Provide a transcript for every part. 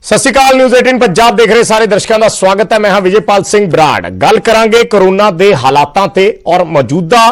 ਸਤਿ ਸ਼੍ਰੀ ਅਕਾਲ ਨਿਊਜ਼ 18 ਪੰਜਾਬ ਦੇਖ ਰਹੇ ਸਾਰੇ ਦਰਸ਼ਕਾਂ ਦਾ ਸਵਾਗਤ ਹੈ। ਮੈਂ ਹਾਂ ਵਿਜੇਪਾਲ ਸਿੰਘ ਬਰਾੜ। ਗੱਲ ਕਰਾਂਗੇ ਕੋਰੋਨਾ ਦੇ ਹਾਲਾਤਾਂ ਤੇ ਔਰ ਮੌਜੂਦਾ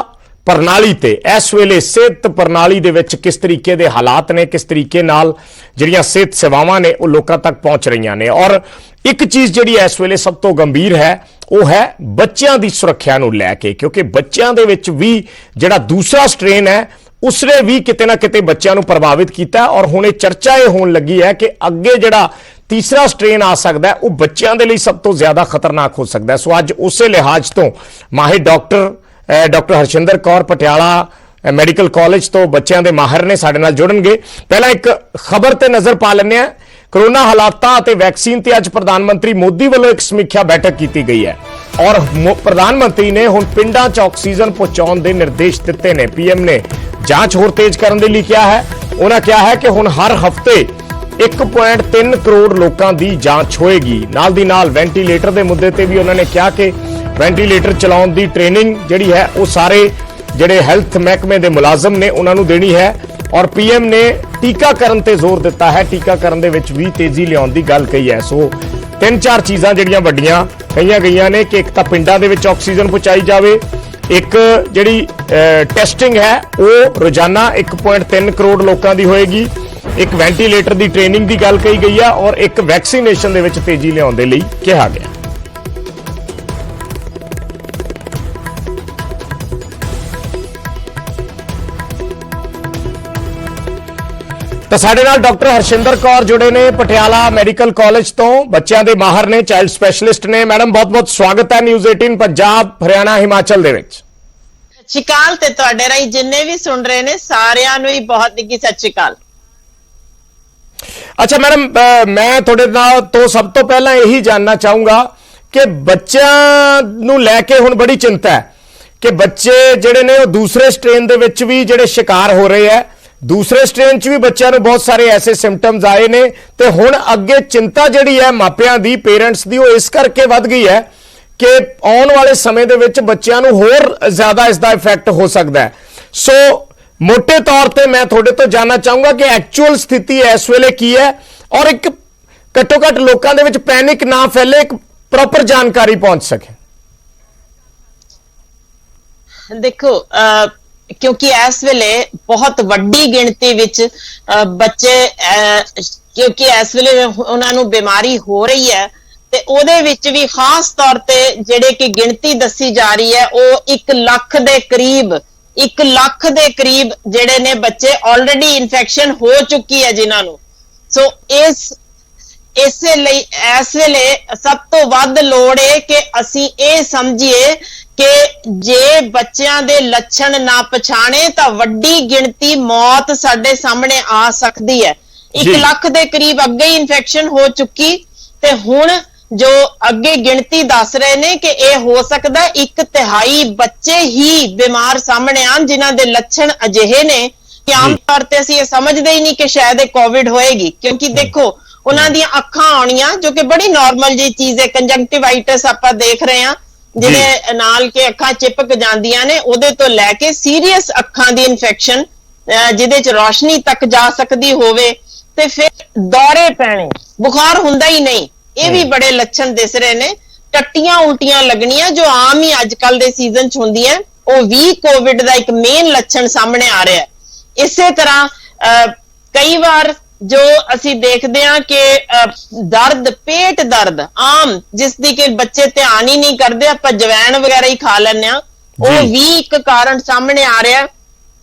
ਪ੍ਰਣਾਲੀ ਤੇ। ਇਸ ਵੇਲੇ ਸਿਹਤ ਪ੍ਰਣਾਲੀ ਦੇ ਵਿੱਚ ਕਿਸ ਤਰੀਕੇ ਦੇ ਹਾਲਾਤ ਨੇ, ਕਿਸ ਤਰੀਕੇ ਨਾਲ ਜਿਹੜੀਆਂ ਸਿਹਤ ਸੇਵਾਵਾਂ ਨੇ ਉਹ ਲੋਕਾਂ ਤੱਕ ਪਹੁੰਚ ਰਹੀਆਂ ਨੇ। ਔਰ ਇੱਕ ਚੀਜ਼ ਜਿਹੜੀ ਇਸ ਵੇਲੇ ਸਭ ਤੋਂ ਗੰਭੀਰ ਹੈ ਉਹ ਹੈ ਬੱਚਿਆਂ ਦੀ ਸੁਰੱਖਿਆ ਨੂੰ ਲੈ ਕੇ, ਕਿਉਂਕਿ ਬੱਚਿਆਂ ਦੇ ਵਿੱਚ ਵੀ ਜਿਹੜਾ ਦੂਸਰਾ ਸਟ੍ਰੇਨ ਹੈ ਉਸਨੇ ਵੀ ਕਿਤੇ ਨਾ ਕਿਤੇ ਬੱਚਿਆਂ ਨੂੰ ਪ੍ਰਭਾਵਿਤ ਕੀਤਾ। ਔਰ ਹੁਣ ਇਹ ਚਰਚਾ ਇਹ ਹੋਣ ਲੱਗੀ ਹੈ ਕਿ ਅੱਗੇ ਜਿਹੜਾ ਤੀਸਰਾ ਸਟ੍ਰੇਨ ਆ ਸਕਦਾ ਹੈ ਉਹ ਬੱਚਿਆਂ ਦੇ ਲਈ ਸਭ ਤੋਂ ਜ਼ਿਆਦਾ ਖਤਰਨਾਕ ਹੋ ਸਕਦਾ ਹੈ। ਸੋ ਅੱਜ ਉਸੇ ਲਿਹਾਜ਼ ਤੋਂ ਮਾਹਿਰ doctor Harshinder Kaur Patiala medical college ਤੋਂ ਬੱਚਿਆਂ ਦੇ ਮਾਹਿਰ ਨੇ ਸਾਡੇ ਨਾਲ ਜੁੜਨਗੇ। ਪਹਿਲਾਂ ਇੱਕ ਖਬਰ ਤੇ ਨਜ਼ਰ ਪਾ ਲੈਂਦੇ ਹਾਂ। ਕੋਰੋਨਾ ਹਾਲਾਤਾਂ ਅਤੇ ਵੈਕਸੀਨ ਤੇ ਅੱਜ ਪ੍ਰਧਾਨ ਮੰਤਰੀ ਮੋਦੀ ਵੱਲੋਂ ਇੱਕ ਸਮੀਖਿਆ ਬੈਠਕ ਕੀਤੀ ਗਈ ਹੈ ਔਰ ਪ੍ਰਧਾਨ ਮੰਤਰੀ ਨੇ ਹੁਣ ਪਿੰਡਾਂ 'ਚ ਆਕਸੀਜਨ ਪਹੁੰਚਾਉਣ ਦੇ ਨਿਰਦੇਸ਼ ਦਿੱਤੇ ਨੇ। ਪੀਐਮ ਨੇ ਜਾਂਚ ਹੋਰ ਤੇਜ਼ ਕਰਨ ਦੇ ਲਈ ਕਿਹਾ ਹੈ। ਉਹਨਾਂ ਕਿਹਾ ਹੈ ਕਿ ਹੁਣ ਹਰ ਹਫ਼ਤੇ 1.3 ਕਰੋੜ ਲੋਕਾਂ ਦੀ ਜਾਂਚ ਹੋਏਗੀ। ਨਾਲ ਦੀ ਨਾਲ ਵੈਂਟੀਲੇਟਰ ਦੇ ਮੁੱਦੇ ਤੇ ਵੀ ਉਹਨਾਂ ਨੇ ਕਿਹਾ ਕਿ ਵੈਂਟੀਲੇਟਰ ਚਲਾਉਣ ਦੀ ਟ੍ਰੇਨਿੰਗ ਜਿਹੜੀ ਹੈ ਉਹ ਸਾਰੇ ਜਿਹੜੇ ਹੈਲਥ ਮਹਿਕਮੇ ਦੇ ਮੁਲਾਜ਼ਮ ਨੇ ਉਹਨਾਂ ਨੂੰ ਦੇਣੀ ਹੈ। ਔਰ ਪੀਐਮ ਨੇ ਟੀਕਾਕਰਨ ਤੇ ਜ਼ੋਰ ਦਿੱਤਾ ਹੈ, ਟੀਕਾਕਰਨ ਦੇ ਵਿੱਚ ਵੀ ਤੇਜ਼ੀ ਲਿਆਉਣ ਦੀ ਗੱਲ ਕਹੀ ਹੈ। ਸੋ 3-4 ਚੀਜ਼ਾਂ ਜਿਹੜੀਆਂ ਵੱਡੀਆਂ ਕਹੀਆਂ ਗਈਆਂ ਨੇ ਕਿ ਇੱਕ ਤਾਂ ਪਿੰਡਾਂ ਦੇ ਵਿੱਚ ਆਕਸੀਜਨ ਪਹੁੰਚਾਈ ਜਾਵੇ, ਇੱਕ ਜਿਹੜੀ ਟੈਸਟਿੰਗ ਹੈ ਉਹ ਰੋਜ਼ਾਨਾ 1.3 ਕਰੋੜ ਲੋਕਾਂ ਦੀ ਹੋਏਗੀ, ਇੱਕ ਵੈਂਟੀਲੇਟਰ ਦੀ ਟ੍ਰੇਨਿੰਗ ਦੀ ਗੱਲ ਕਹੀ ਗਈ ਹੈ ਔਰ ਇੱਕ ਵੈਕਸੀਨੇਸ਼ਨ ਦੇ ਵਿੱਚ ਤੇਜ਼ੀ ਲਿਆਉਣ ਦੇ ਲਈ ਕਿਹਾ ਗਿਆ। ਤਾਂ ਸਾਡੇ ਨਾਲ ਡਾਕਟਰ ਹਰਸ਼ਿੰਦਰ ਕੌਰ ਜੁੜੇ ਨੇ ਪਟਿਆਲਾ ਮੈਡੀਕਲ ਕਾਲਜ ਤੋਂ, ਬੱਚਿਆਂ ਦੇ ਮਾਹਰ ਨੇ, ਚਾਈਲਡ ਸਪੈਸ਼ਲਿਸਟ ਨੇ। ਮੈਡਮ ਬਹੁਤ-ਬਹੁਤ ਸਵਾਗਤ ਹੈ ਨਿਊਜ਼ 18 ਪੰਜਾਬ ਹਰਿਆਣਾ ਹਿਮਾਚਲ ਦੇ ਵਿੱਚ। ਸਤਿ ਸ਼੍ਰੀ ਅਕਾਲ ਤੇ ਤੁਹਾਡੇ ਰਾਹੀਂ ਜਿੰਨੇ ਵੀ ਸੁਣ ਰਹੇ ਨੇ ਸਾਰਿਆਂ ਨੂੰ ਹੀ ਬਹੁਤ ਨਿੱਘੀ ਸਤਿ ਸ਼੍ਰੀ ਅਕਾਲ। ਅੱਛਾ ਮੈਡਮ, ਮੈਂ ਤੁਹਾਡੇ ਨਾਲ ਤੋਂ ਸਭ ਤੋਂ ਪਹਿਲਾਂ ਇਹੀ ਜਾਨਣਾ ਚਾਹੂੰਗਾ ਕਿ ਬੱਚਿਆਂ ਨੂੰ ਲੈ ਕੇ ਹੁਣ ਬੜੀ ਚਿੰਤਾ ਹੈ ਕਿ ਬੱਚੇ ਜਿਹੜੇ ਨੇ ਉਹ ਦੂਸਰੇ ਸਟ੍ਰੇਨ ਦੇ ਵਿੱਚ ਵੀ ਜਿਹੜੇ ਸ਼ਿਕਾਰ ਹੋ ਰਹੇ ਹੈ। ਦੂਸਰੇ ਸਟ੍ਰੇਨ 'ਚ ਵੀ ਬੱਚਿਆਂ ਨੂੰ ਬਹੁਤ ਸਾਰੇ ਐਸੇ ਸਿੰਪਟਮਸ ਆਏ ਨੇ ਤੇ ਹੁਣ ਅੱਗੇ ਚਿੰਤਾ ਜਿਹੜੀ ਹੈ ਮਾਪਿਆਂ ਦੀ, ਪੇਰੈਂਟਸ ਦੀ, ਉਹ ਇਸ ਕਰਕੇ ਵੱਧ ਗਈ ਹੈ ਕਿ ਆਉਣ ਵਾਲੇ ਸਮੇਂ ਦੇ ਵਿੱਚ ਬੱਚਿਆਂ ਨੂੰ ਹੋਰ ਜ਼ਿਆਦਾ ਇਸ ਦਾ ਇਫੈਕਟ ਹੋ ਸਕਦਾ ਹੈ। ਸੋ ਮੋٹے ਤੌਰ ਤੇ ਮੈਂ ਤੁਹਾਡੇ ਤੋਂ ਜਾਨਣਾ ਚਾਹੂੰਗਾ ਕਿ ਐਕਚੁਅਲ ਸਥਿਤੀ ਇਸ ਵੇਲੇ ਕੀ ਹੈ ਔਰ ਇੱਕ ਘੱਟੋ ਘੱਟ ਲੋਕਾਂ ਦੇ ਵਿੱਚ ਪੈਨਿਕ ਨਾ ਫੈਲੇ, ਇੱਕ ਪ੍ਰੋਪਰ ਜਾਣਕਾਰੀ ਪਹੁੰਚ ਸਕੇ। ਦੇਖੋ ਕਿਉਂਕਿ ਇਸ ਵੇਲੇ ਬਹੁਤ ਵੱਡੀ ਗਿਣਤੀ ਵਿੱਚ ਬੱਚੇ ਕਿਉਂਕਿ ਇਸ ਵੇਲੇ ਉਹਨਾਂ ਨੂੰ ਬਿਮਾਰੀ ਹੋ ਰਹੀ ਹੈ ਤੇ ਉਹਦੇ ਵਿੱਚ ਵੀ ਖਾਸ ਤੌਰ ਤੇ ਜਿਹੜੇ ਕਿ ਗਿਣਤੀ ਦੱਸੀ ਜਾ ਰਹੀ ਹੈ ਉਹ 1 ਲੱਖ ਦੇ ਕਰੀਬ ਜਿਹੜੇ ਨੇ ਬੱਚੇ ਆਲਰੇਡੀ ਇਨਫੈਕਸ਼ਨ ਹੋ ਚੁੱਕੀ ਹੈ ਜਿਨ੍ਹਾਂ ਨੂੰ। ਸੋ ਇਸੇ ਲਈ ਇਸ ਵੇਲੇ ਸਭ ਤੋਂ ਵੱਧ ਲੋੜ ਹੈ ਕਿ ਅਸੀਂ ਇਹ ਸਮਝੀਏ ਕਿ ਜੇ ਬੱਚਿਆਂ ਦੇ ਲੱਛਣ ਨਾ ਪਛਾਣੇ ਤਾਂ ਵੱਡੀ ਗਿਣਤੀ ਮੌਤ ਸਾਡੇ ਸਾਹਮਣੇ ਆ ਸਕਦੀ ਹੈ। 1 ਲੱਖ ਦੇ ਕਰੀਬ ਅੱਗੇ ਹੀ ਇਨਫੈਕਸ਼ਨ ਹੋ ਚੁੱਕੀ ਤੇ ਹੁਣ ਜੋ ਅੱਗੇ ਗਿਣਤੀ ਦੱਸ ਰਹੇ ਨੇ ਕਿ ਇਹ ਹੋ ਸਕਦਾ 1/3 ਬੱਚੇ ਹੀ ਬਿਮਾਰ ਸਾਹਮਣੇ ਆਣ ਜਿਨ੍ਹਾਂ ਦੇ ਲੱਛਣ ਅਜਿਹੇ ਨੇ ਕਿ ਆਮ ਤੌਰ ਤੇ ਅਸੀਂ ਇਹ ਸਮਝਦੇ ਹੀ ਨਹੀਂ ਕਿ ਸ਼ਾਇਦ ਇਹ ਕੋਵਿਡ ਹੋਏਗੀ। ਕਿਉਂਕਿ ਦੇਖੋ ਉਹਨਾਂ ਦੀਆਂ ਅੱਖਾਂ ਆਉਣੀਆਂ ਜੋ ਕਿ ਬੜੀ ਨਾਰਮਲ ਜੀ ਚੀਜ਼ ਹੈ, ਕੰਜੰਕਟਿਵਾਈਟਿਸ ਆਪਾਂ ਦੇਖ ਰਹੇ ਹਾਂ ਜਿਹਦੇ ਨਾਲ ਕਿ ਅੱਖਾਂ ਚਿਪਕ ਜਾਂਦੀਆਂ ਨੇ, ਉਹਦੇ ਤੋਂ ਲੈ ਕੇ ਸੀਰੀਅਸ ਅੱਖਾਂ ਦੀ ਇਨਫੈਕਸ਼ਨ ਜਿਹਦੇ ਚ ਰੋਸ਼ਨੀ ਤੱਕ ਜਾ ਸਕਦੀ ਹੋਵੇ ਤੇ ਫਿਰ ਦੌਰੇ ਪੈਣੇ, ਬੁਖਾਰ ਹੁੰਦਾ ਹੀ ਨਹੀਂ, ਇਹ ਵੀ ਬੜੇ ਲੱਛਣ ਦਿਸ ਰਹੇ ਨੇ। ਟੱਟੀਆਂ ਉਲਟੀਆਂ ਲੱਗਣੀਆਂ ਜੋ ਆਮ ਹੀ ਅੱਜ ਕੱਲ ਦੇ ਸੀਜ਼ਨ ਚ ਹੁੰਦੀਆਂ, ਉਹ ਵੀ ਕੋਵਿਡ ਦਾ ਇੱਕ ਮੇਨ ਲੱਛਣ ਸਾਹਮਣੇ ਆ ਰਿਹਾ ਹੈ। ਇਸੇ ਤਰ੍ਹਾਂ ਕਈ ਵਾਰ ਜੋ ਅਸੀਂ ਦੇਖਦੇ ਹਾਂ ਕਿ ਦਰਦ, ਪੇਟ ਦਰਦ ਆਮ ਜਿਸ ਦੀ ਕਿ ਬੱਚੇ ਧਿਆਨ ਹੀ ਨਹੀਂ ਕਰਦੇ, ਆਪਾਂ ਜਵੈਣ ਵਗੈਰਾ ਹੀ ਖਾ ਲੈਂਦੇ ਹਾਂ, ਉਹ ਵੀ ਇੱਕ ਕਾਰਨ ਸਾਹਮਣੇ ਆ ਰਿਹਾ।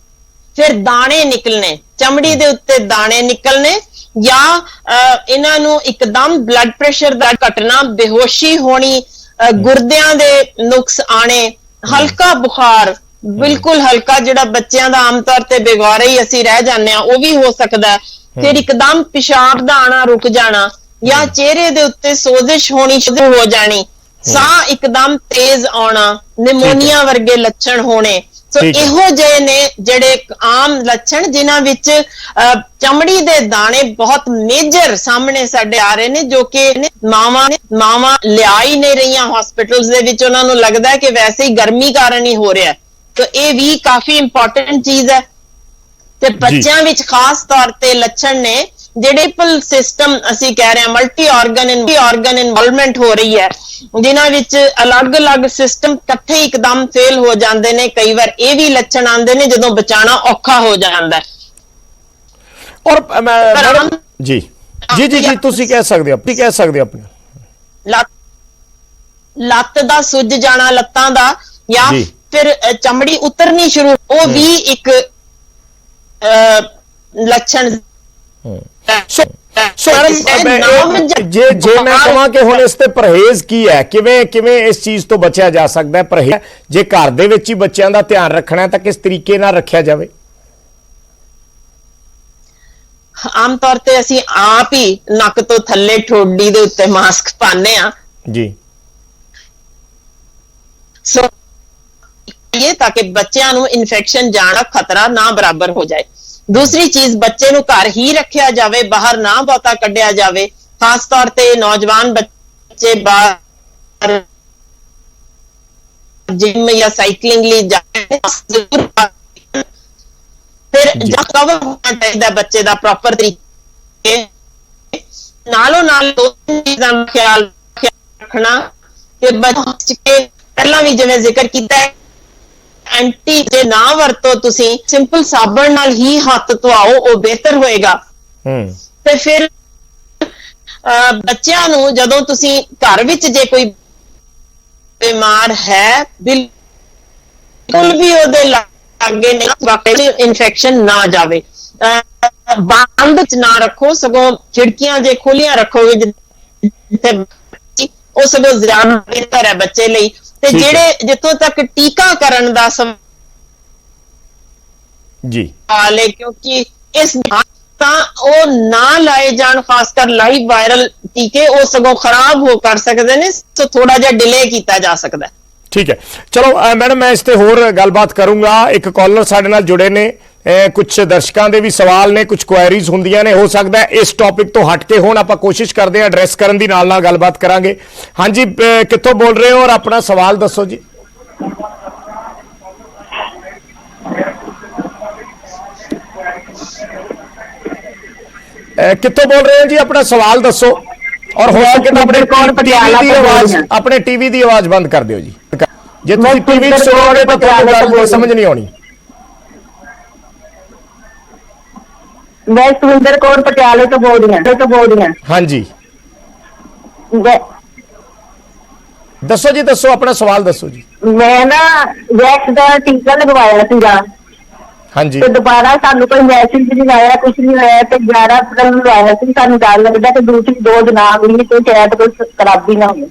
ਫਿਰ ਦਾਣੇ ਨਿਕਲਣੇ, ਚਮੜੀ ਦੇ ਉੱਤੇ ਦਾਣੇ ਨਿਕਲਣੇ ਜਾਂ ਇਹਨਾਂ ਨੂੰ ਇੱਕਦਮ ਬਲੱਡ ਪ੍ਰੈਸ਼ਰ ਦਾ ਘਟਣਾ, ਬੇਹੋਸ਼ੀ ਹੋਣੀ, ਗੁਰਦਿਆਂ ਦੇ ਨੁਕਸ ਆਣੇ, ਹਲਕਾ ਬੁਖਾਰ, ਬਿਲਕੁਲ ਹਲਕਾ ਜਿਹੜਾ ਬੱਚਿਆਂ ਦਾ ਆਮ ਤੌਰ ਤੇ ਬੇਗੌਰੇ ਹੀ ਅਸੀਂ ਰਹਿ ਜਾਂਦੇ ਹਾਂ ਉਹ ਵੀ ਹੋ ਸਕਦਾ। ਫਿਰ ਇੱਕਦਮ ਪਿਸ਼ਾਬ ਦਾ ਆਣਾ ਰੁਕ ਜਾਣਾ ਜਾਂ ਚਿਹਰੇ ਦੇ ਉੱਤੇ ਸੋਜ਼ਿਸ਼ ਹੋਣੀ ਸ਼ੁਰੂ ਹੋ ਜਾਣੀ, ਸਾਹ ਇੱਕਦਮ ਤੇਜ਼ ਆਉਣਾ, ਨਿਮੋਨੀਆ ਵਰਗੇ ਲੱਛਣ ਹੋਣੇ। ਸੋ ਇਹੋ ਜਿਹੇ ਨੇ ਜਿਹੜੇ ਆਮ ਲੱਛਣ ਜਿਨ੍ਹਾਂ ਵਿੱਚ ਚਮੜੀ ਦੇ ਦਾਣੇ ਬਹੁਤ ਮੇਜਰ ਸਾਹਮਣੇ ਸਾਡੇ ਆ ਰਹੇ ਨੇ, ਜੋ ਕਿ ਮਾਵਾਂ ਲਿਆ ਹੀ ਨਹੀਂ ਰਹੀਆਂ ਹਸਪੀਟਲਸ ਦੇ ਵਿੱਚ, ਉਹਨਾਂ ਨੂੰ ਲੱਗਦਾ ਕਿ ਵੈਸੇ ਹੀ ਗਰਮੀ ਕਾਰਨ ਹੀ ਹੋ ਰਿਹਾ। तो ये भी काफी इंपॉर्टेंट चीज है। ते बच्चों विच खास तौर ते लक्षण ने ਜਿਹੜੇ ਸਿਸਟਮ ਅਸੀਂ ਕਹਿ ਰਹੇ ਹਾਂ ਮਲਟੀ ਆਰਗਨ ਇਨਵੋਲਵਮੈਂਟ ਹੋ ਰਹੀ ਹੈ, ਜਿਨ੍ਹਾਂ ਵਿੱਚ ਅਲੱਗ-ਅਲੱਗ ਸਿਸਟਮ ਇਕੱਠੇ ਇੱਕਦਮ ਫੇਲ ਹੋ ਜਾਂਦੇ ਨੇ। ਕਈ ਵਾਰ ਇਹ ਵੀ ਲੱਛਣ ਆਉਂਦੇ ਨੇ ਜਦੋਂ ਬਚਾਉਣਾ ਔਖਾ ਹੋ ਜਾਂਦਾ ਹੈ। ਔਰ ਜੀ ਜੀ ਜੀ ਜੀ ਤੁਸੀਂ ਕਹਿ ਸਕਦੇ ਹੋ ਆਪਣੀ ਲੱਤ ਦਾ ਸੁੱਜ ਜਾਣਾ ਲੱਤਾਂ ਦਾ, ਜਾਂ ਫਿਰ ਚਮੜੀ ਉਤਰਨੀ ਸ਼ੁਰੂ, ਉਹ ਵੀ ਇੱਕ ਲੱਛਣ। ਜੇ ਮੈਂ ਕਹਾਂ ਕਿ ਹੁਣ ਇਸ ਤੇ ਪਰਹੇਜ਼ ਕੀ ਹੈ, ਕਿਵੇਂ ਇਸ ਚੀਜ਼ ਤੋਂ ਬਚਿਆ ਜਾ ਸਕਦਾ ਹੈ? ਪਰਹੇਜ਼ ਜੇ ਘਰ ਦੇ ਵਿੱਚ ਹੀ ਬੱਚਿਆਂ ਦਾ ਧਿਆਨ ਰੱਖਣਾ ਹੈ ਤਾਂ ਕਿਸ ਤਰੀਕੇ ਨਾਲ ਰੱਖਿਆ ਜਾਵੇ? ਆਮ ਤੌਰ ਤੇ ਅਸੀਂ ਆਪ ਹੀ ਨੱਕ ਤੋਂ ਥੱਲੇ ਠੋਡੀ ਦੇ ਉੱਤੇ ਮਾਸਕ ਪਾਉਂਦੇ ਆ ਜੀ, ਸੋ ਇਹ ਤਾਂ ਕਿ ਬੱਚਿਆਂ ਨੂੰ ਇਨਫੈਕਸ਼ਨ ਜਾਣ ਦਾ ਖਤਰਾ ਨਾ ਬਰਾਬਰ ਹੋ ਜਾਏ। ਦੂਸਰੀ ਚੀਜ਼, ਬੱਚੇ ਨੂੰ ਘਰ ਹੀ ਰੱਖਿਆ ਜਾਵੇ, ਬਾਹਰ ਨਾ ਬਹੁਤਾ ਕੱਢਿਆ ਜਾਵੇ। ਖਾਸ ਤੌਰ ਤੇ ਨੌਜਵਾਨ ਬੱਚੇ ਬਾਹਰ ਜਿਮ ਜਾਂ ਸਾਈਕਲਿੰਗ ਲਈ ਜਾਣ, ਫਿਰ ਕਵਰ ਹੋਣਾ ਚਾਹੀਦਾ ਬੱਚੇ ਦਾ ਪ੍ਰੋਪਰ ਤਰੀਕੇ ਨਾਲੋਂ ਨਾਲ। ਦੋ ਚੀਜ਼ਾਂ ਦਾ ਖਿਆਲ ਰੱਖਣਾ ਕਿ ਬੱਚੇ ਪਹਿਲਾਂ ਵੀ ਜਿਵੇਂ ਜ਼ਿਕਰ ਕੀਤਾ ਹੈ, ਐਂਟੀ ਜੇ ਨਾ ਵਰਤੋ, ਤੁਸੀਂ ਸਿੰਪਲ ਸਾਬਣ ਨਾਲ ਹੀ ਹੱਥ ਧੋਆਓ, ਉਹ ਬਿਹਤਰ ਹੋਏਗਾ। ਤੇ ਫਿਰ ਬੱਚਿਆਂ ਨੂੰ ਜਦੋਂ ਤੁਸੀਂ ਘਰ ਵਿੱਚ ਜੇ ਕੋਈ ਬਿਮਾਰ ਹੈ, ਬਿਲਕੁਲ ਵੀ ਉਹਦੇ ਲਾਗੇ ਨਹੀਂ ਇਨਫੈਕਸ਼ਨ ਨਾ ਜਾਵੇ। ਬੰਦ ਚ ਨਾ ਰੱਖੋ, ਸਗੋਂ ਖਿੜਕੀਆਂ ਜੇ ਖੋਲੀਆਂ ਰੱਖੋਗੇ ਜਿੱਥੇ ਉਹ ਸਗੋਂ ਜ਼ਿਆਦਾ ਬਿਹਤਰ ਹੈ ਬੱਚੇ ਲਈ। ਤੇ ਜਿਹੜੇ ਜਿੱਥੋਂ ਤੱਕ ਟੀਕਾਕਰਨ ਦਾ ਜੀ ਹਾਲੇ, ਕਿਉਂਕਿ ਇਸ ਤਾਂ ਉਹ ਨਾ ਲਾਏ ਜਾਣ, ਖਾਸ ਕਰ ਲਾਈਵ ਵਾਇਰਲ ਟੀਕੇ, ਉਹ ਸਗੋਂ ਖਰਾਬ ਹੋ ਕਰ ਸਕਦੇ ਨੇ। ਸੋ ਥੋੜਾ ਜਿਹਾ ਡਿਲੇ ਕੀਤਾ ਜਾ ਸਕਦਾ। ਠੀਕ ਹੈ, ਚਲੋ ਮੈਡਮ ਮੈਂ ਇਸ ਤੇ ਹੋਰ ਗੱਲਬਾਤ ਕਰੂੰਗਾ। ਇੱਕ ਕਾਲਰ ਸਾਡੇ ਨਾਲ ਜੁੜੇ ਨੇ, ਕੁਝ ਦਰਸ਼ਕਾਂ ਦੇ ਵੀ ਸਵਾਲ ਨੇ, ਕੁਝ ਕੁਐਰੀਜ਼ ਹੁੰਦੀਆਂ ਨੇ, ਹੋ ਸਕਦਾ ਇਸ ਟੌਪਿਕ ਤੋਂ ਹਟ ਕੇ ਹੁਣ ਆਪਾਂ ਕੋਸ਼ਿਸ਼ ਕਰਦੇ ਹਾਂ ਐਡਰੈਸ ਕਰਨ ਦੀ, ਨਾਲ ਗੱਲਬਾਤ ਕਰਾਂਗੇ। ਹਾਂਜੀ, ਕਿੱਥੋਂ ਬੋਲ ਰਹੇ ਹੋ ਔਰ ਆਪਣਾ ਸਵਾਲ ਦੱਸੋ ਜੀ? ਕਿੱਥੋਂ ਬੋਲ ਰਹੇ ਹੋ ਜੀ? ਆਪਣਾ ਸਵਾਲ ਦੱਸੋ, ਔਰ ਹੋ ਸਕੇ ਤਾਂ ਆਪਣੇ ਟੀਵੀ ਦੀ ਆਵਾਜ਼ ਬੰਦ ਕਰ ਦਿਓ ਜੀ। ਜੇ ਤੁਸੀਂ ਟੀਵੀ ਸੁਣੋਗੇ ਤਾਂ ਤੁਹਾਨੂੰ ਗੱਲ ਸਮਝ ਨਹੀਂ ਆਉਣੀ। ਮੈਂ ਸੁਰਿੰਦਰ ਕੌਰ ਪਟਿਆਲੇ ਤੋਂ ਬੋਲ ਰਹੀ ਹਾਂ। ਹਾਂਜੀ, ਦੱਸੋ ਜੀ, ਦੱਸੋ ਆਪਣਾ ਸਵਾਲ ਦੱਸੋ ਜੀ। ਮੈਂ ਨਾ ਵੈਕਸ ਦਾ ਟੀਕਾ ਲਗਵਾਇਆ ਸੀਗਾ, ਹਾਂਜੀ, ਤੇ ਦੁਬਾਰਾ ਸਾਨੂੰ ਕੋਈ ਮੈਸੇਜ ਨਹੀਂ ਆਇਆ, ਕੁਝ ਨਹੀਂ ਹੋਇਆ। ਤੇ 11 ਅਪ੍ਰੈਲ ਨੂੰ ਆਇਆ ਸੀ। ਸਾਨੂੰ ਡਰ ਲੱਗਦਾ ਕਿ ਦੂਸਰੀ ਡੋਜ਼ ਨਾ ਮਿਲੀ ਤੇ ਸ਼ਾਇਦ ਕੋਈ ਖਰਾਬੀ ਨਾ ਹੋਵੇ।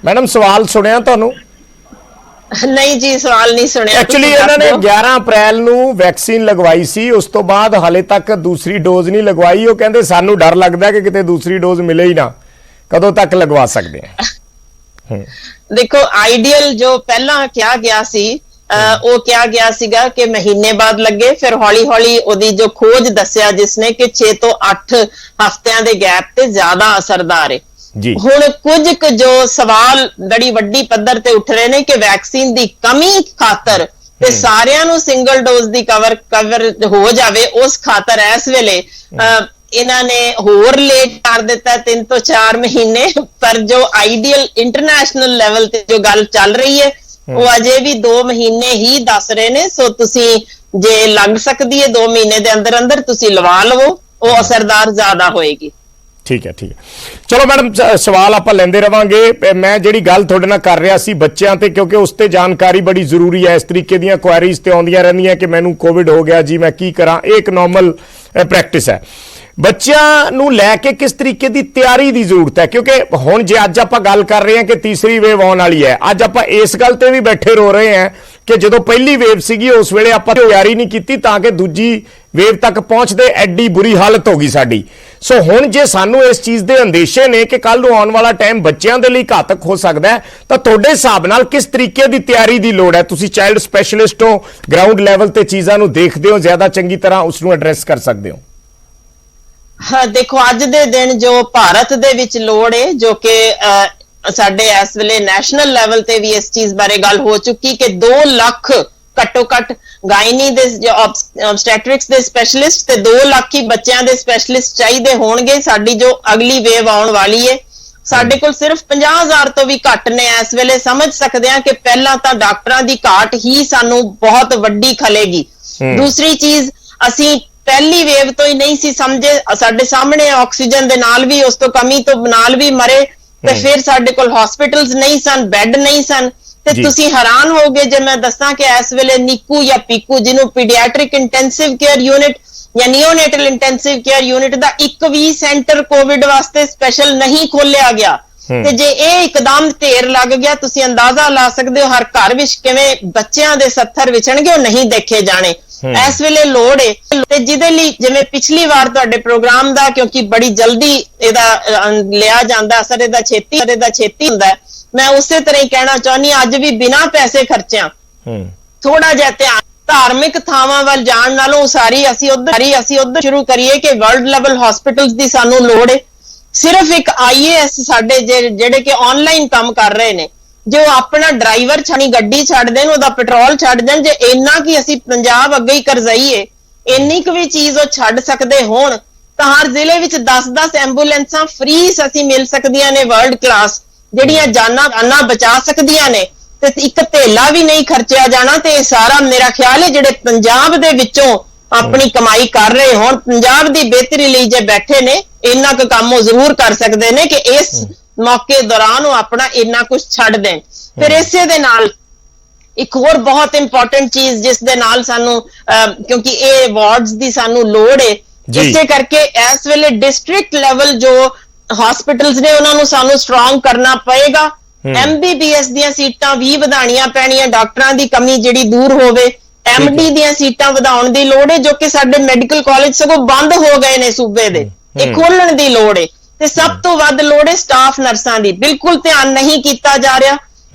ਮੈਡਮ ਸਵਾਲ ਸੁਣਿਆ ਤੁਹਾਨੂੰ? ਨਹੀਂ ਜੀ, ਸਵਾਲ ਨਹੀਂ ਸੁਣਿਆ। ਐਕਚੁਅਲੀ ਇਹਨਾਂ ਨੇ 11 ਅਪ੍ਰੈਲ ਨੂੰ ਵੈਕਸੀਨ ਲਗਵਾਈ ਸੀ, ਉਸ ਤੋਂ ਬਾਅਦ ਹਾਲੇ ਤੱਕ ਦੂਸਰੀ ਡੋਜ਼ ਨਹੀਂ ਲਗਵਾਈ। ਉਹ ਕਹਿੰਦੇ ਸਾਨੂੰ ਡਰ ਲੱਗਦਾ ਕਿ ਕਿਤੇ ਦੂਸਰੀ ਡੋਜ਼ ਮਿਲੇ ਹੀ ਨਾ, ਕਦੋਂ ਤੱਕ ਲਗਵਾ ਸਕਦੇ ਆ? ਦੇਖੋ, ਆਈਡੀਅਲ ਜੋ ਪਹਿਲਾਂ ਕਿਹਾ ਗਿਆ ਸੀ, ਉਹ ਕਿਹਾ ਗਿਆ ਸੀਗਾ ਕਿ ਮਹੀਨੇ ਬਾਅਦ ਲੱਗੇ। ਫਿਰ ਹੌਲੀ ਹੌਲੀ ਉਹਦੀ ਜੋ ਖੋਜ ਦੱਸਿਆ ਜਿਸਨੇ ਕਿ 6 ਤੋਂ 8 ਹਫ਼ਤਿਆਂ ਦੇ ਗੈਪ ਤੇ ਜ਼ਿਆਦਾ ਅਸਰਦਾਰ ਹੈ। ਹੁਣ ਕੁਝ ਕੁ ਜੋ ਸਵਾਲ ਬੜੀ ਵੱਡੀ ਪੱਧਰ ਤੇ ਉੱਠ ਰਹੇ ਨੇ ਕਿ ਵੈਕਸੀਨ ਦੀ ਕਮੀ ਖਾਤਰ ਤੇ ਸਾਰਿਆਂ ਨੂੰ ਸਿੰਗਲ ਡੋਜ਼ ਦੀ ਕਵਰ ਹੋ ਜਾਵੇ, ਉਸ ਖਾਤਰ ਇਸ ਵੇਲੇ ਇਹਨਾਂ ਨੇ ਹੋਰ ਲੇਟ ਕਰ ਦਿੱਤਾ 3 ਤੋਂ 4 ਮਹੀਨੇ। ਪਰ ਜੋ ਆਈਡੀਅਲ ਇੰਟਰਨੈਸ਼ਨਲ ਲੈਵਲ ਤੇ ਜੋ ਗੱਲ ਚੱਲ ਰਹੀ ਹੈ, ਉਹ ਅਜੇ ਵੀ 2 ਮਹੀਨੇ ਹੀ ਦੱਸ ਰਹੇ ਨੇ। ਸੋ ਤੁਸੀਂ ਜੇ ਲੱਗ ਸਕਦੀ ਹੈ 2 ਮਹੀਨੇ ਦੇ ਅੰਦਰ ਅੰਦਰ ਤੁਸੀਂ ਲਵਾ ਲਵੋ, ਉਹ ਅਸਰਦਾਰ ਜ਼ਿਆਦਾ ਹੋਏਗੀ। ਠੀਕ ਹੈ, ਠੀਕ ਹੈ। ਚਲੋ ਮੈਡਮ, ਸਵਾਲ ਆਪਾਂ ਲੈਂਦੇ ਰਵਾਂਗੇ। ਮੈਂ ਜਿਹੜੀ ਗੱਲ ਤੁਹਾਡੇ ਨਾਲ ਕਰ ਰਿਹਾ ਸੀ ਬੱਚਿਆਂ ਤੇ, ਕਿਉਂਕਿ ਉਸ ਤੇ ਜਾਣਕਾਰੀ ਬੜੀ ਜ਼ਰੂਰੀ ਹੈ। ਇਸ ਤਰੀਕੇ ਦੀਆਂ ਕੁਐਰੀਜ਼ ਤੇ ਆਉਂਦੀਆਂ ਰਹਿੰਦੀਆਂ ਕਿ ਮੈਨੂੰ ਕੋਵਿਡ ਹੋ ਗਿਆ ਜੀ, ਮੈਂ ਕੀ ਕਰਾਂ। ਇਹ ਇੱਕ ਨਾਰਮਲ ਪ੍ਰੈਕਟਿਸ ਹੈ। ਬੱਚਿਆਂ ਨੂੰ ਲੈ ਕੇ ਕਿਸ ਤਰੀਕੇ ਦੀ ਤਿਆਰੀ ਦੀ ਜ਼ਰੂਰਤ ਹੈ? ਕਿਉਂਕਿ ਹੁਣ ਜੇ ਅੱਜ ਆਪਾਂ ਗੱਲ ਕਰ ਰਹੇ ਹਾਂ ਕਿ ਤੀਸਰੀ ਵੇਵ ਆਉਣ ਵਾਲੀ ਹੈ, ਅੱਜ ਆਪਾਂ ਇਸ ਗੱਲ ਤੇ ਵੀ ਬੈਠੇ ਰੋ ਰਹੇ ਹਾਂ ਕਿ ਜਦੋਂ ਪਹਿਲੀ ਵੇਵ ਸੀਗੀ ਉਸ ਵੇਲੇ ਆਪਾਂ ਤਿਆਰੀ ਨਹੀਂ ਕੀਤੀ ਤਾਂ ਕਿ ਦੂਜੀ ਵੇਵ ਤੱਕ ਪਹੁੰਚਦੇ ਐਡੀ ਬੁਰੀ ਹਾਲਤ ਹੋ ਗਈ ਸਾਡੀ। ਸੋ ਹੁਣ ਜੇ ਸਾਨੂੰ ਇਸ ਚੀਜ਼ ਦੇ ਅੰਦੇਸ਼ੇ ਨੇ ਕਿ ਕੱਲ ਨੂੰ ਆਉਣ ਵਾਲਾ ਟਾਈਮ ਬੱਚਿਆਂ ਦੇ ਲਈ ਘਾਤਕ ਹੋ ਸਕਦਾ ਹੈ, ਤਾਂ ਤੁਹਾਡੇ ਹਿਸਾਬ ਨਾਲ ਕਿਸ ਤਰੀਕੇ ਦੀ ਤਿਆਰੀ ਦੀ ਲੋੜ ਹੈ? ਤੁਸੀਂ ਚਾਈਲਡ ਸਪੈਸ਼ਲਿਸਟ ਹੋ, ਗਰਾਊਂਡ ਲੈਵਲ ਤੇ ਚੀਜ਼ਾਂ ਨੂੰ ਦੇਖਦੇ ਹੋ, ਜ਼ਿਆਦਾ ਚੰਗੀ ਤਰ੍ਹਾਂ ਉਸ ਨੂੰ ਐਡਰੈਸ ਕਰ ਸਕਦੇ ਹੋ। ਹਾਂ, ਦੇਖੋ, ਅੱਜ ਦੇ ਦਿਨ ਜੋ ਭਾਰਤ ਦੇ ਵਿੱਚ ਲੋੜ ਹੈ, ਜੋ ਕਿ ਸਾਡੇ ਇਸ ਵੇਲੇ ਨੈਸ਼ਨਲ ਲੈਵਲ ਤੇ ਵੀ ਇਸ ਚੀਜ਼ ਬਾਰੇ ਗੱਲ ਹੋ ਚੁੱਕੀ ਕਿ 2 ਲੱਖ ਘੱਟੋ ਘੱਟ ਗਾਇਨੀ ਦੇ ਆਬਸਟੈਟ੍ਰਿਕਸ ਦੇ ਸਪੈਸ਼ਲਿਸਟ ਤੇ 2 ਲੱਖ ਹੀ ਬੱਚਿਆਂ ਦੇ ਸਪੈਸ਼ਲਿਸਟ ਚਾਹੀਦੇ ਹੋਣਗੇ ਸਾਡੀ ਜੋ ਅਗਲੀ ਵੇਵ ਆਉਣ ਵਾਲੀ ਹੈ। ਸਾਡੇ ਕੋਲ ਸਿਰਫ 50,000 ਤੋਂ ਵੀ ਘੱਟ ਨੇ। ਇਸ ਵੇਲੇ ਸਮਝ ਸਕਦੇ ਹਾਂ ਕਿ ਪਹਿਲਾਂ ਤਾਂ ਡਾਕਟਰਾਂ ਦੀ ਘਾਟ ਹੀ ਸਾਨੂੰ ਬਹੁਤ ਵੱਡੀ ਖਲੇਗੀ। ਦੂਸਰੀ ਚੀਜ਼, ਅਸੀਂ ਪਹਿਲੀ ਵੇਵ ਤੋਂ ਹੀ ਨਹੀਂ ਸੀ ਸਮਝੇ, ਸਾਡੇ ਸਾਹਮਣੇ ਆਕਸੀਜਨ ਦੇ ਨਾਲ ਵੀ, ਉਸ ਤੋਂ ਕਮੀ ਤੋਂ ਨਾਲ ਵੀ ਮਰੇ, ਤੇ ਫਿਰ ਸਾਡੇ ਕੋਲ ਹਸਪੀਟਲਸ ਨਹੀਂ ਸਨ, ਬੈੱਡ ਨਹੀਂ ਸਨ। ਤੇ ਤੁਸੀਂ ਹੈਰਾਨ ਹੋਗੇ ਜੇ ਮੈਂ ਦੱਸਾਂ ਕਿ ਇਸ ਵੇਲੇ ਨਿੱਕੂ ਜਾਂ ਪੀਕੂ, ਜਿਹਨੂੰ ਪੀਡੀਆਟ੍ਰਿਕ ਇੰਟੈਂਸਿਵ ਕੇਅਰ ਯੂਨਿਟ ਜਾਂ ਨਿਓਨੇਟਲ ਇੰਟੈਂਸਿਵ ਕੇਅਰ ਯੂਨਿਟ ਦਾ ਇੱਕ ਵੀ ਸੈਂਟਰ ਕੋਵਿਡ ਵਾਸਤੇ ਸਪੈਸ਼ਲ ਨਹੀਂ ਖੋਲਿਆ ਗਿਆ। ਤੇ ਜੇ ਇਹ ਇੱਕਦਮ ਢੇਰ ਲੱਗ ਗਿਆ, ਤੁਸੀਂ ਅੰਦਾਜ਼ਾ ਲਾ ਸਕਦੇ ਹੋ ਹਰ ਘਰ ਵਿੱਚ ਕਿਵੇਂ ਬੱਚਿਆਂ ਦੇ ਸੱਥਰ ਵਿਛਣਗੇ, ਉਹ ਨਹੀਂ ਦੇਖੇ ਜਾਣੇ। ਇਸ ਵੇਲੇ ਲੋੜ ਹੈ ਤੇ ਜਿਹਦੇ ਲਈ ਜਿਵੇਂ ਪਿਛਲੀ ਵਾਰ ਤੁਹਾਡੇ ਪ੍ਰੋਗਰਾਮ ਦਾ, ਕਿਉਂਕਿ ਬੜੀ ਜਲਦੀ ਇਹਦਾ ਲਿਆ ਜਾਂਦਾ ਅਸਰ, ਇਹਦਾ ਛੇਤੀ ਹੁੰਦਾ, ਮੈਂ ਉਸੇ ਤਰ੍ਹਾਂ ਹੀ ਕਹਿਣਾ ਚਾਹੁੰਦੀ ਅੱਜ ਵੀ ਬਿਨਾਂ ਪੈਸੇ ਖਰਚਿਆਂ ਥੋੜਾ ਜਿਹਾ ਧਿਆਨ ਧਾਰਮਿਕ ਥਾਵਾਂ ਵੱਲ ਜਾਣ ਨਾਲੋਂ ਅਸੀਂ ਉਧਰ ਸ਼ੁਰੂ ਕਰੀਏ ਕਿ ਵਰਲਡ ਲੈਵਲ ਹਸਪੀਟਲਸ ਦੀ ਸਾਨੂੰ ਲੋੜ ਹੈ। ਸਿਰਫ ਇੱਕ IAS ਸਾਡੇ ਜਿਹੜੇ ਕਿ ਆਨਲਾਈਨ ਕੰਮ ਕਰ ਰਹੇ ਨੇ, ਜੋ ਆਪਣਾ ਡਰਾਈਵਰ ਛਾਣੀ ਗੱਡੀ ਛੱਡ ਦੇਣ, ਉਹਦਾ ਪੈਟਰੋਲ ਛੱਡ ਦੇਣ, ਜੇ ਇੰਨਾ ਕਿ ਅਸੀਂ ਪੰਜਾਬ ਅੱਗੇ ਹੀ ਕਰਜ਼ਾਈਏ, ਇੰਨੀ ਕੁ ਵੀ ਚੀਜ਼ ਉਹ ਛੱਡ ਸਕਦੇ ਹੋਣ ਤਾਂ ਹਰ ਜ਼ਿਲ੍ਹੇ ਵਿੱਚ 10-10 ਐਂਬੂਲੈਂਸਾਂ ਫ੍ਰੀ ਅਸੀਂ ਮਿਲ ਸਕਦੀਆਂ ਨੇ, ਵਰਲਡ ਕਲਾਸ, ਜਿਹੜੀਆਂ ਜਾਨਾਂ ਬਚਾ ਸਕਦੀਆਂ ਨੇ, ਤੇ ਇੱਕ ਧੇਲਾ ਵੀ ਨਹੀਂ ਖਰਚਿਆ ਜਾਣਾ। ਤੇ ਇਹ ਸਾਰਾ ਮੇਰਾ ਖਿਆਲ ਹੈ ਜਿਹੜੇ ਪੰਜਾਬ ਦੇ ਵਿੱਚੋਂ ਆਪਣੀ ਕਮਾਈ ਕਰ ਰਹੇ ਹੋਣ, ਪੰਜਾਬ ਦੀ ਬਿਹਤਰੀ ਲਈ ਜੇ ਬੈਠੇ ਨੇ, ਇੰਨਾ ਕੁ ਕੰਮ ਉਹ ਜ਼ਰੂਰ ਕਰ ਸਕਦੇ ਨੇ ਕਿ ਇਸ ਮੌਕੇ ਦੌਰਾਨ ਉਹ ਆਪਣਾ ਇੰਨਾ ਕੁਝ ਛੱਡ ਦੇਣ। ਫਿਰ ਇਸੇ ਦੇ ਨਾਲ ਇੱਕ ਹੋਰ ਬਹੁਤ ਇੰਪੋਰਟੈਂਟ ਚੀਜ਼ ਜਿਸ ਦੇ ਨਾਲ ਸਾਨੂੰ ਕਿਉਂਕਿ ਇਹ ਵਾਰਡਸ ਦੀ ਸਾਨੂੰ ਲੋੜ ਹੈ, ਇਸੇ ਕਰਕੇ ਇਸ ਵੇਲੇ ਡਿਸਟ੍ਰਿਕਟ ਲੈਵਲ ਜੋ ਹਸਪੀਟਲਸ ਨੇ ਉਹਨਾਂ ਨੂੰ ਸਾਨੂੰ ਸਟਰੋਂਗ ਕਰਨਾ ਪਏਗਾ। MBBS ਦੀਆਂ ਸੀਟਾਂ ਵੀ ਵਧਾਣੀਆਂ ਪੈਣੀਆਂ, ਡਾਕਟਰਾਂ ਦੀ ਕਮੀ ਜਿਹੜੀ ਦੂਰ ਹੋਵੇ। MD ਦੀਆਂ ਸੀਟਾਂ ਵਧਾਉਣ ਦੀ ਲੋੜ ਹੈ, ਜੋ ਕਿ ਸਾਡੇ ਮੈਡੀਕਲ ਕਾਲਜ ਸਗੋਂ ਬੰਦ ਹੋ ਗਏ ਨੇ ਸੂਬੇ ਦੇ, ਇਹ ਖੋਲਣ ਦੀ ਲੋੜ ਹੈ। ਤੇ ਸਭ ਤੋਂ ਵੱਧ ਲੋੜ ਹੈ ਸਟਾਫ ਨਰਸਾਂ ਦੀ, ਬਿਲਕੁਲ ਧਿਆਨ ਨਹੀਂ ਕੀਤਾ ਜਾ ਰਿਹਾ।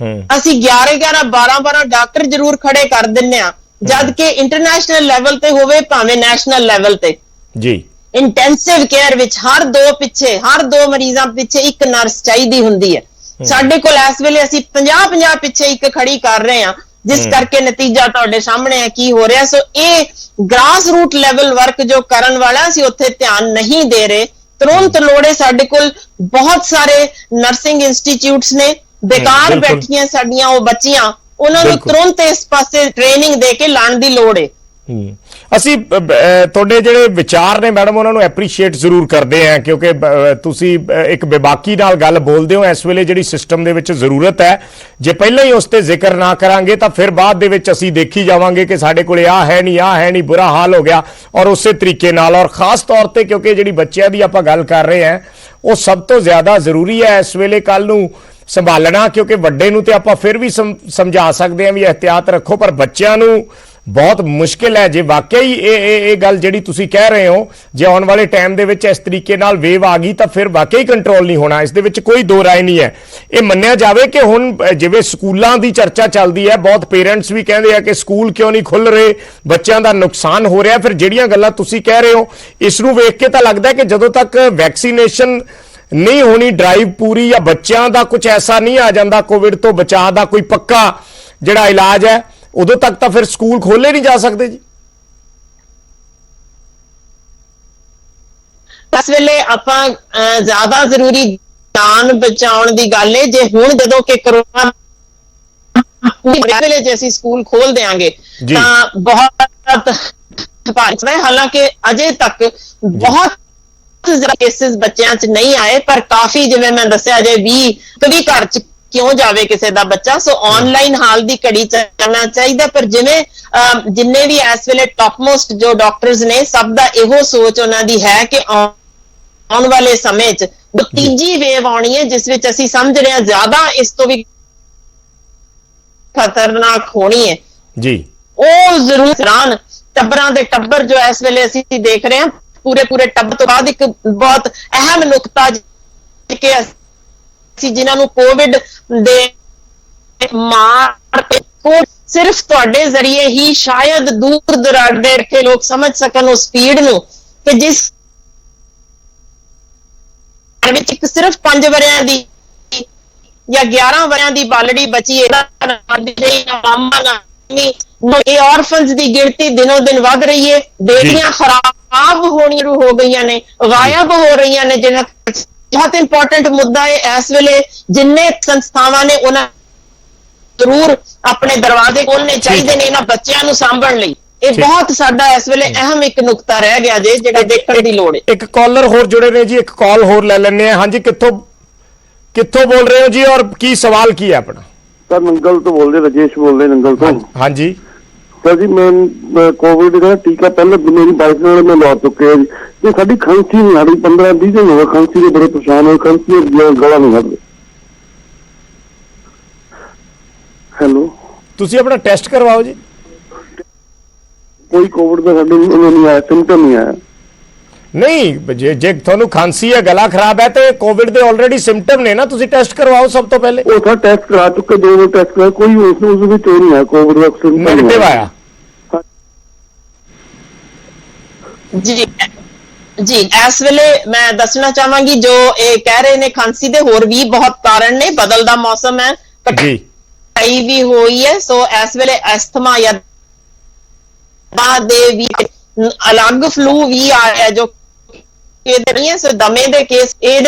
ਅਸੀਂ 11-11 12-12 ਡਾਕਟਰ ਜ਼ਰੂਰ ਖੜੇ ਕਰ ਦਿੰਨੇ ਆ, ਜਦ ਕਿ ਇੰਟਰਨੈਸ਼ਨਲ ਲੈਵਲ ਤੇ ਹੋਵੇ ਭਾਵੇਂ ਨੈਸ਼ਨਲ ਲੈਵਲ ਤੇ ਜੀ ਇੰਟੈਂਸਿਵ ਕੇਅਰ ਵਿੱਚ ਹਰ ਦੋ ਮਰੀਜ਼ਾਂ ਪਿੱਛੇ ਇੱਕ ਨਰਸ ਚਾਹੀਦੀ ਹੁੰਦੀ ਹੈ। ਸਾਡੇ ਕੋਲ ਇਸ ਵੇਲੇ ਅਸੀਂ 50-50 ਪਿੱਛੇ ਇੱਕ ਖੜੀ ਕਰ ਰਹੇ ਹਾਂ, ਜਿਸ ਕਰਕੇ ਨਤੀਜਾ ਤੁਹਾਡੇ ਸਾਹਮਣੇ ਹੈ ਕੀ ਹੋ ਰਿਹਾ। ਸੋ ਇਹ ਗ੍ਰਾਸ ਰੂਟ ਲੈਵਲ ਵਰਕ ਜੋ ਕਰਨ ਵਾਲਾ ਅਸੀਂ ਉੱਥੇ ਧਿਆਨ ਨਹੀਂ ਦੇ ਰਹੇ। ਤੁਰੰਤ ਲੋੜੇ ਸਾਡੇ ਕੋਲ ਬਹੁਤ ਸਾਰੇ ਨਰਸਿੰਗ ਇੰਸਟੀਚਿਊਟਸ ਨੇ, ਬੇਕਾਰ ਬੈਠੀਆਂ ਸਾਡੀਆਂ ਉਹ ਬੱਚੀਆਂ, ਉਹਨਾਂ ਨੂੰ ਤੁਰੰਤ ਇਸ ਪਾਸੇ ਟ੍ਰੇਨਿੰਗ ਦੇ ਕੇ ਲਾਉਣ ਦੀ ਲੋੜ ਹੈ। ਅਸੀਂ ਤੁਹਾਡੇ ਜਿਹੜੇ ਵਿਚਾਰ ਨੇ ਮੈਡਮ ਉਹਨਾਂ ਨੂੰ ਐਪਰੀਸ਼ੀਏਟ ਜ਼ਰੂਰ ਕਰਦੇ ਹਾਂ, ਕਿਉਂਕਿ ਤੁਸੀਂ ਇੱਕ ਬੇਬਾਕੀ ਨਾਲ ਗੱਲ ਬੋਲਦੇ ਹੋ। ਇਸ ਵੇਲੇ ਜਿਹੜੀ ਸਿਸਟਮ ਦੇ ਵਿੱਚ ਜ਼ਰੂਰਤ ਹੈ, ਜੇ ਪਹਿਲਾਂ ਹੀ ਉਸ ਤੇ ਜ਼ਿਕਰ ਨਾ ਕਰਾਂਗੇ ਤਾਂ ਫਿਰ ਬਾਅਦ ਦੇ ਵਿੱਚ ਅਸੀਂ ਦੇਖੀ ਜਾਵਾਂਗੇ ਕਿ ਸਾਡੇ ਕੋਲ ਆਹ ਹੈ ਨਹੀਂ, ਬੁਰਾ ਹਾਲ ਹੋ ਗਿਆ। ਔਰ ਉਸੇ ਤਰੀਕੇ ਨਾਲ, ਔਰ ਖਾਸ ਤੌਰ ਤੇ ਕਿਉਂਕਿ ਜਿਹੜੀ ਬੱਚਿਆਂ ਦੀ ਆਪਾਂ ਗੱਲ ਕਰ ਰਹੇ ਹਾਂ, ਉਹ ਸਭ ਤੋਂ ਜ਼ਿਆਦਾ ਜ਼ਰੂਰੀ ਹੈ ਇਸ ਵੇਲੇ ਕੱਲ ਨੂੰ ਸੰਭਾਲਣਾ, ਕਿਉਂਕਿ ਵੱਡੇ ਨੂੰ ਤੇ ਆਪਾਂ ਫਿਰ ਵੀ ਸਮਝਾ ਸਕਦੇ ਹਾਂ ਵੀ ਇਹਤਿਆਤ ਰੱਖੋ, ਪਰ ਬੱਚਿਆਂ ਨੂੰ ਬਹੁਤ ਮੁਸ਼ਕਿਲ ਹੈ। ਜੇ ਵਾਕਈ ਇਹ ਗੱਲ ਜਿਹੜੀ ਤੁਸੀਂ ਕਹਿ ਰਹੇ ਹੋ, ਜੇ ਆਉਣ ਵਾਲੇ ਟਾਈਮ ਦੇ ਵਿੱਚ ਇਸ ਤਰੀਕੇ ਨਾਲ ਵੇਵ ਆ ਗਈ ਤਾਂ ਫਿਰ ਵਾਕਈ ਕੰਟਰੋਲ ਨਹੀਂ ਹੋਣਾ, ਇਸ ਦੇ ਵਿੱਚ ਕੋਈ ਦੋ ਰਾਏ ਨਹੀਂ ਹੈ। ਇਹ ਮੰਨਿਆ ਜਾਵੇ ਕਿ ਹੁਣ ਜਿਵੇਂ ਸਕੂਲਾਂ ਦੀ ਚਰਚਾ ਚੱਲਦੀ ਹੈ, ਬਹੁਤ ਪੇਰੈਂਟਸ ਵੀ ਕਹਿੰਦੇ ਆ ਕਿ ਸਕੂਲ ਕਿਉਂ ਨਹੀਂ ਖੁੱਲ ਰਹੇ, ਬੱਚਿਆਂ ਦਾ ਨੁਕਸਾਨ ਹੋ ਰਿਹਾ। ਫਿਰ ਜਿਹੜੀਆਂ ਗੱਲਾਂ ਤੁਸੀਂ ਕਹਿ ਰਹੇ ਹੋ, ਇਸ ਨੂੰ ਵੇਖ ਕੇ ਤਾਂ ਲੱਗਦਾ ਕਿ ਜਦੋਂ ਤੱਕ ਵੈਕਸੀਨੇਸ਼ਨ ਨਹੀਂ ਹੋਣੀ ਡਰਾਈਵ ਪੂਰੀ, ਜਾਂ ਬੱਚਿਆਂ ਦਾ ਕੁਝ ਐਸਾ ਨਹੀਂ ਆ ਜਾਂਦਾ ਕੋਵਿਡ ਤੋਂ ਬਚਾਅ ਦਾ ਕੋਈ ਪੱਕਾ ਜਿਹੜਾ ਇਲਾਜ ਹੈ, ਉਦੋਂ ਤੱਕ ਤਾਂ ਫਿਰ ਸਕੂਲ ਖੋਲੇ ਨਹੀਂ ਜਾ ਸਕਦੇ ਜੀ। ਇਸ ਵੇਲੇ ਆਪਾਂ ਜ਼ਿਆਦਾ ਜ਼ਰੂਰੀ ਜਾਨ ਬਚਾਉਣ ਦੀ ਗੱਲ ਹੈ। ਜੇ ਹੁਣ ਜਦੋਂ ਕਿ ਕਰੋਨਾ ਵੇਲੇ ਜੇ ਅਸੀਂ ਸਕੂਲ ਖੋਲ ਦੇਾਂਗੇ ਤਾਂ ਬਹੁਤ ਭਾਰੀ ਹੈ। ਹਾਲਾਂਕਿ ਅਜੇ ਤੱਕ ਬਹੁਤ ਕੇਸਿਸ ਬੱਚਿਆਂ 'ਚ ਨਹੀਂ ਆਏ, ਪਰ ਕਾਫੀ, ਜਿਵੇਂ ਮੈਂ ਦੱਸਿਆ, ਜੇ 20 ਘਰ 'ਚ ਕਿਉਂ ਜਾਵੇ ਕਿਸੇ ਦਾ ਬੱਚਾ। ਸੋ ਆਨਲਾਈਨ ਹਾਲ ਦੀ ਘੜੀ ਚੱਲਣਾ ਚਾਹੀਦਾ। ਪਰ ਜਿੰਨੇ ਵੀ ਇਸ ਵੇਲੇ ਟੌਪ ਮੋਸਟ ਜੋ ਡਾਕਟਰਸ ਨੇ, ਸਭ ਦਾ ਇਹੋ ਸੋਚ ਉਹਨਾਂ ਦੀ ਹੈ ਕਿ ਆਉਣ ਵਾਲੇ ਸਮੇਂ 'ਚ ਤੀਜੀ ਵੇਵ ਆਉਣੀ ਹੈ, ਜਿਸ ਵਿੱਚ ਅਸੀਂ ਸਮਝ ਰਹੇ ਹਾਂ ਜ਼ਿਆਦਾ ਇਸ ਤੋਂ ਵੀ ਖਤਰਨਾਕ ਹੋਣੀ ਹੈ ਜੀ। ਉਹ ਜ਼ਰੂਰ ਟੱਬਰਾਂ ਦੇ ਟੱਬਰ ਜੋ ਇਸ ਵੇਲੇ ਅਸੀਂ ਦੇਖ ਰਹੇ ਹਾਂ, ਪੂਰੇ ਟੱਬ ਤੋਂ ਬਾਅਦ ਇੱਕ ਬਹੁਤ ਅਹਿਮ ਨੁਕਤਾ ਕਿ ਅਸੀਂ ਜਿਨ੍ਹਾਂ ਨੂੰ ਕੋਵਿਡ ਦੇ ਮਾਰ ਸਿਰਫ ਤੁਹਾਡੇ ਜ਼ਰੀਏ ਹੀ ਸ਼ਾਇਦ ਦੂਰ ਦੁਰਾਡੇ ਦੇ ਲੋਕ ਸਮਝ ਸਕਣ ਉਸ ਸਪੀਡ ਨੂੰ, ਕਿ ਜਿਸ ਵਿੱਚ ਇੱਕ ਸਿਰਫ 5 ਵਰਿਆਂ ਦੀ ਜਾਂ 11 ਵਰਿਆਂ ਦੀ ਬਾਲੜੀ ਬਚੀ ਹੈ, ਇਹ ਆਰਫਨਸ ਦੀ ਗਿਣਤੀ ਦਿਨੋਂ ਦਿਨ ਵੱਧ ਰਹੀ ਹੈ, ਬੇਟੀਆਂ ਖਰਾਬ ਹੋਣੀਆਂ ਸ਼ੁਰੂ ਹੋ ਗਈਆਂ ਨੇ, ਗਾਇਬ ਹੋ ਰਹੀਆਂ ਨੇ, ਜਿਹਨਾਂ ਬਹੁਤ ਇੰਪੋਰਟੈਂਟ ਮੁੱਦਾ ਹੈ ਇਸ ਵੇਲੇ। ਜਿੰਨੇ ਸੰਸਥਾਵਾਂ ਨੇ ਉਹਨਾਂ ਜ਼ਰੂਰ ਆਪਣੇ ਦਰਵਾਜ਼ੇ ਖੋਲਣੇ ਚਾਹੀਦੇ ਨੇ ਇਹਨਾਂ ਬੱਚਿਆਂ ਨੂੰ ਸਾਂਭਣ ਲਈ। ਇਹ ਬਹੁਤ ਸਾਡਾ ਇਸ ਵੇਲੇ ਅਹਿਮ ਇੱਕ ਨੁਕਤਾ ਰਹਿ ਗਿਆ ਜੇ, ਜਿਹੜਾ ਦੇਖਣ ਦੀ ਲੋੜ ਹੈ। ਇੱਕ ਕਾਲਰ ਹੋਰ ਜੁੜੇ ਨੇ ਜੀ, ਇੱਕ ਕਾਲ ਹੋਰ ਲੈ ਲੈਣੇ ਆ। ਹਾਂਜੀ, ਕਿੱਥੋਂ ਬੋਲ ਰਹੇ ਹੋ ਜੀ ਔਰ ਕੀ ਸਵਾਲ ਕੀ ਹੈ ਆਪਣਾ? ਸਰ ਨੰਗਲ ਤੋਂ ਬੋਲਦੇ, ਰਾਜੇਸ਼ ਬੋਲਦੇ ਨੰਗਲ ਤੋਂ। ਹਾਂਜੀ ਸਰ ਜੀ, ਮੈਂ ਕੋਵਿਡ ਦਾ ਟੀਕਾ ਪਹਿਲਾਂ ਮੇਰੀ ਵਾਈਫ ਨਾਲ ਮੈਂ ਲਵਾ ਚੁੱਕਿਆ ਜੀ, ਤੇ ਸਾਡੀ ਖਾਂਸੀ ਨਹੀਂ ਹਟੀ, 15-20 ਦਿਨ ਹੋ ਗਏ ਖਾਂਸੀ ਦੇ, ਬੜੇ ਪਰੇਸ਼ਾਨ ਹੋਏ, ਖਾਂਸੀ ਗਲਾ ਨਹੀਂ ਹਟਦਾ। ਹੈਲੋ, ਤੁਸੀਂ ਆਪਣਾ ਟੈਸਟ ਕਰਵਾਓ ਜੀ। ਕੋਈ ਕੋਵਿਡ ਦਾ ਸਾਡੇ ਨਹੀਂ ਆਇਆ, ਸਿੰਪਟਮ ਨਹੀਂ ਆਇਆ। ਨਹੀਂ, ਜੇ ਤੁਹਾਨੂੰ ਖਾਂਸੀ ਹੈ, ਗਲਾ ਖਰਾਬ ਹੈ, ਤੇ ਕੋਵਿਡ ਦੇ ਆਲਰੇਡੀ ਸਿੰਪਟਮ ਨੇ ਨਾ, ਤੁਸੀਂ ਟੈਸਟ ਕਰਵਾਓ ਸਭ ਤੋਂ ਪਹਿਲੇ। ਉਹ ਤਾਂ ਟੈਸਟ ਕਰਾ ਚੁੱਕੇ, 2 ਵਾਰ ਟੈਸਟ ਕਰਾ, ਕੋਈ ਉਸ ਵਿੱਚ ਨਹੀਂ ਆਇਆ ਕੋਵਿਡ ਦਾ ਸਿੰਪਟਮ, ਨੈਗੇਟਿਵ ਆਇਆ। ਜੀ ਇਸ ਵੇਲੇ ਮੈਂ ਦੱਸਣਾ ਚਾਹਾਂਗੀ, ਜੋ ਇਹ ਕਹਿ ਰਹੇ ਨੇ ਖਾਂਸੀ ਦੇ ਹੋਰ ਵੀ ਬਹੁਤ ਕਾਰਨ ਨੇ। ਬਦਲਦਾ ਮੌਸਮ ਹੈ ਜੀ, ਕਟਾਈ ਵੀ ਹੋਈ ਹੈ, ਸੋ ਇਸ ਵੇਲੇ ਐਸਥਮਾ ਜਾਂ ਦੇ ਵੀ ਅਲੱਗ ਫਲੂ ਵੀ ਆ ਰਿਹਾ ਜੋ ਇਹਦੇ ਨਹੀਂ ਹੈ। ਸੋ ਦਮੇ ਦੇ ਕੇਸ ਇਹ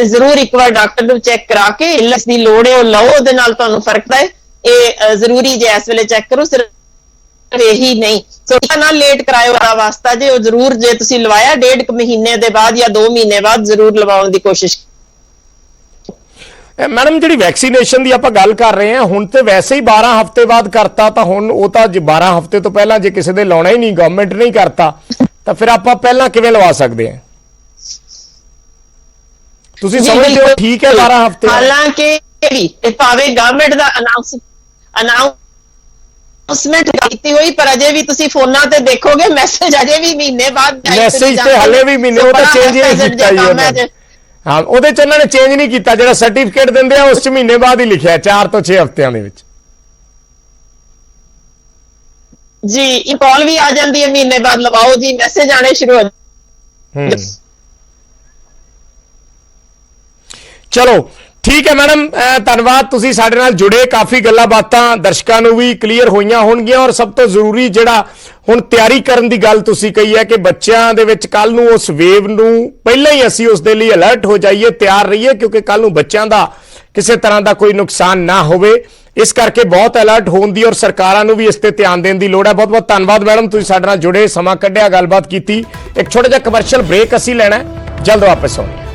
ਜ਼ਰੂਰ ਇੱਕ ਵਾਰ ਡਾਕਟਰ ਨੂੰ ਚੈੱਕ ਕਰਾ ਕੇ ਇਲਸ ਦੀ ਲੋੜ ਹੈ ਉਹ ਲਓ, ਉਹਦੇ ਨਾਲ ਤੁਹਾਨੂੰ ਫਰਕ ਪਏ। ਇਹ ਜ਼ਰੂਰੀ ਜੇ ਇਸ ਵੇਲੇ ਚੈੱਕ ਕਰੋ, ਸਿਰਫ ਇਹੀ ਨਹੀਂ। ਸੋ ਨਾਲ ਲੇਟ ਕਰਾਇਓ ਦਾ ਵਾਸਤਾ ਜੇ, ਉਹ ਜ਼ਰੂਰ ਜੇ ਤੁਸੀਂ ਲਵਾਇਆ 1.5 ਮਹੀਨੇ ਦੇ ਬਾਅਦ ਜਾਂ 2 ਮਹੀਨੇ ਬਾਅਦ ਜ਼ਰੂਰ ਲਵਾਉਣ ਦੀ ਕੋਸ਼ਿਸ਼। ਮੈਡਮ ਜਿਹੜੀ ਵੈਕਸੀਨੇਸ਼ਨ ਦੀ ਆਪਾਂ ਗੱਲ ਕਰ ਰਹੇ ਹਾਂ, ਹੁਣ ਤੇ ਵੈਸੇ ਹੀ 12 ਹਫ਼ਤੇ ਬਾਅਦ ਕਰਤਾ, ਤਾਂ ਹੁਣ ਉਹ ਤਾਂ ਜੇ 12 ਹਫ਼ਤੇ ਤੋਂ ਪਹਿਲਾਂ ਜੇ ਕਿਸੇ ਦੇ ਲਾਉਣਾ ਹੀ ਨਹੀਂ, ਗਵਰਨਮੈਂਟ ਨਹੀਂ ਕਰਤਾ, ਤਾਂ ਫਿਰ ਆਪਾਂ ਪਹਿਲਾਂ ਕਿਵੇਂ ਲਵਾ ਸਕਦੇ ਹਾਂ? ਤੁਸੀਂ ਸਮਝਦੇ ਹੋ ਠੀਕ ਹੈ 12 ਹਫ਼ਤੇ? ਹਾਲਾਂਕਿ ਭਾਵੇਂ ਗਵਰਨਮੈਂਟ ਦਾ ਅਨਾਉਂਸਮੈਂਟ ਕੀਤੀ ਹੋਈ, ਪਰ ਅਜੇ ਵੀ ਤੁਸੀਂ ਫੋਨਾਂ ਤੇ ਦੇਖੋਗੇ ਮੈਸੇਜ ਅਜੇ ਵੀ ਮਹੀਨੇ ਬਾਅਦ ਮੈਸੇਜ ਤੇ ਹਲੇ ਵੀ ਮਹੀਨੇ, ਉਹ ਤਾਂ ਚੇਂਜ ਨਹੀਂ ਕੀਤਾ ਜੀ। ਹਾਂ, ਉਹਦੇ ਚ ਉਹਨਾਂ ਨੇ ਚੇਂਜ ਨਹੀਂ ਕੀਤਾ, ਜਿਹੜਾ ਸਰਟੀਫਿਕੇਟ ਦਿੰਦੇ ਆ ਉਸ ਚ ਮਹੀਨੇ ਬਾਅਦ ਹੀ ਲਿਖਿਆ, 4 ਤੋਂ 6 ਹਫ਼ਤਿਆਂ ਦੇ ਵਿੱਚ। ਜੀ ਇਹ ਕਾਲ ਵੀ ਆ ਜਾਂਦੀ ਹੈ ਮਹੀਨੇ ਬਾਅਦ ਲਵਾਓ ਜੀ, ਮੈਸੇਜ ਆਣੇ ਸ਼ੁਰੂ ਹੋ। ਚਲੋ ਠੀਕ ਹੈ ਮੈਡਮ, ਧੰਨਵਾਦ, ਤੁਸੀਂ ਸਾਡੇ ਨਾਲ ਜੁੜੇ। ਕਾਫੀ ਗੱਲਾਂ ਬਾਤਾਂ ਦਰਸ਼ਕਾਂ ਨੂੰ ਵੀ ਕਲੀਅਰ ਹੋਈਆਂ ਹੋਣਗੀਆਂ, ਔਰ ਸਭ ਤੋਂ ਜ਼ਰੂਰੀ ਜਿਹੜਾ ਹੁਣ ਤਿਆਰੀ ਕਰਨ ਦੀ ਗੱਲ ਤੁਸੀਂ ਕਹੀ ਹੈ ਕਿ ਬੱਚਿਆਂ ਦੇ ਵਿੱਚ ਕੱਲ ਨੂੰ ਉਸ ਵੇਵ ਨੂੰ ਪਹਿਲਾਂ ਹੀ ਅਸੀਂ ਉਸ ਦੇ ਲਈ ਅਲਰਟ ਹੋ ਜਾਈਏ, ਤਿਆਰ ਰਹੀਏ, ਕਿਉਂਕਿ ਕੱਲ ਨੂੰ ਬੱਚਿਆਂ ਦਾ ਕਿਸੇ ਤਰ੍ਹਾਂ ਦਾ ਕੋਈ ਨੁਕਸਾਨ ਨਾ ਹੋਵੇ। ਇਸ ਕਰਕੇ ਬਹੁਤ ਅਲਰਟ ਹੋਣ ਦੀ ਔਰ ਸਰਕਾਰਾਂ ਨੂੰ ਵੀ ਇਸ ਤੇ ਧਿਆਨ ਦੇਣ ਦੀ ਲੋੜ ਹੈ। ਬਹੁਤ ਬਹੁਤ ਧੰਨਵਾਦ ਮੈਡਮ, ਤੁਸੀਂ ਸਾਡੇ ਨਾਲ ਜੁੜੇ, ਸਮਾਂ ਕੱਢਿਆ, ਗੱਲਬਾਤ ਕੀਤੀ। ਇੱਕ ਛੋਟਾ ਜਿਹਾ ਕਮਰਸ਼ੀਅਲ ਬ੍ਰੇਕ ਅਸੀਂ ਲੈਣਾ, ਜਲਦ ਵਾਪਸ ਆਉਂਦੇ।